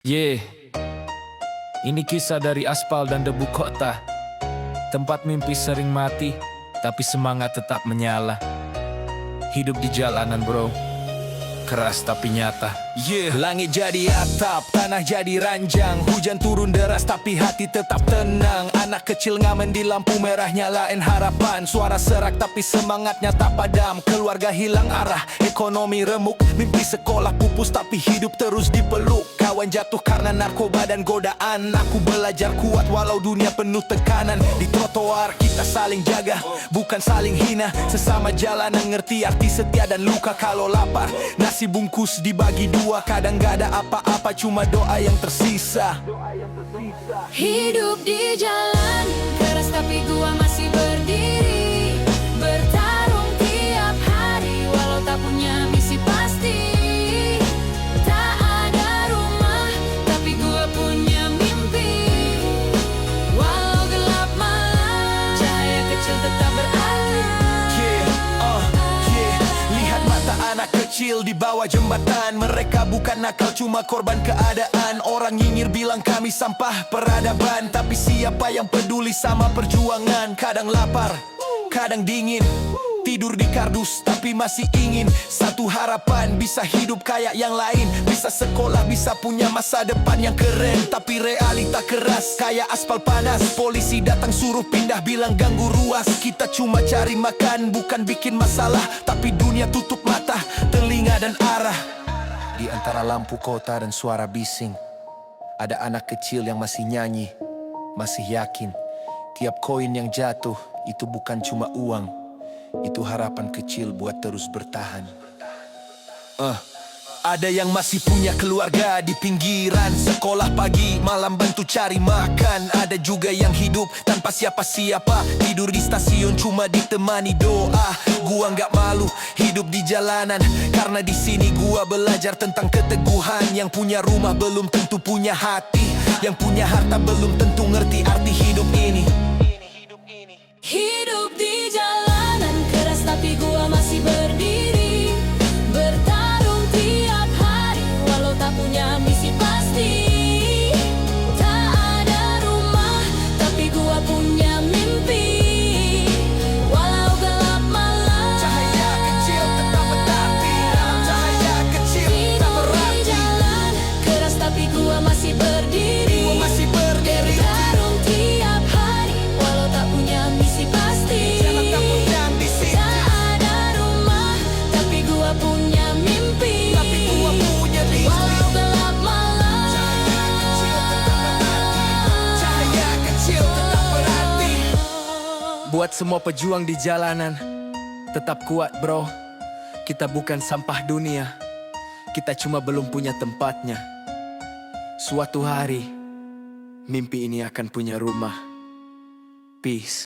Yeah, ini kisah dari aspal dan debu kota. Tempat mimpi sering mati, tapi semangat tetap menyala. Hidup di jalanan bro, keras tapi nyata. Yeah. Langit jadi atap, tanah jadi ranjang. Hujan turun deras tapi hati tetap tenang. Anak kecil ngamen di lampu merah, nyalain harapan. Suara serak tapi semangatnya tak padam. Keluarga hilang arah, ekonomi remuk. Mimpi sekolah pupus tapi hidup terus dipeluk. Kawan jatuh karena narkoba dan godaan. Aku belajar kuat walau dunia penuh tekanan. Di trotoar kita saling jaga, bukan saling hina. Sesama jalanan ngerti arti setia dan luka. Kalau lapar, nasi bungkus dibagi dua. Kadang gak ada apa-apa, cuma doa yang tersisa. Hidup di jalan keras tapi gua masih berdiri. Bertarung tiap hari walau tak punya misi pasti. Tak ada rumah tapi gua punya mimpi. Walau gelap malam, cahaya kecil tetap berarti. Lihat mata anak kecil di bawah jembatan. Mereka bukan nakal, cuma korban keadaan. Orang nyinyir bilang kami sampah peradaban, tapi siapa yang peduli sama perjuangan? Kadang lapar, kadang dingin, tidur di kardus tapi masih ingin satu harapan, bisa hidup kayak yang lain. Bisa sekolah, bisa punya masa depan yang keren. Tapi realita keras kayak aspal panas. Polisi datang suruh pindah, bilang ganggu ruas. Kita cuma cari makan, bukan bikin masalah. Tapi dunia tutup mata, telinga dan arah. Di antara lampu kota dan suara bising, ada anak kecil yang masih nyanyi, masih yakin. Tiap koin yang jatuh, itu bukan cuma uang, itu harapan kecil buat terus bertahan. Ada yang masih punya keluarga di pinggiran. Sekolah pagi, malam bantu cari makan. Ada juga yang hidup tanpa siapa-siapa, tidur di stasiun cuma ditemani doa. Gua nggak malu hidup di jalanan, karena di sini gua belajar tentang keteguhan. Yang punya rumah belum tentu punya hati, yang punya harta belum tentu ngerti arti hidup ini. Hidup di jalanan keras tapi gua masih berdiri. Bertarung tiap hari walau tak punya misi pasti. Tak ada rumah tapi gua punya mimpi. Walau gelap malam, Cahaya kecil tetap berarti. Cahaya kecil tetap hidup di berarti. jalan keras tapi gua masih berdiri. Gua masih berdiri. Bertarung tiap hari walau tak punya misi pasti. Jangan takut yang di sini. Tak ada rumah tapi gua punya mimpi. Tapi gua punya mimpi. Walau gelap malam, Cahaya kecil tetap berarti. Buat semua pejuang di jalanan, tetap kuat bro. Kita bukan sampah dunia, kita cuma belum punya tempatnya. Suatu hari, mimpi ini akan punya rumah. Peace.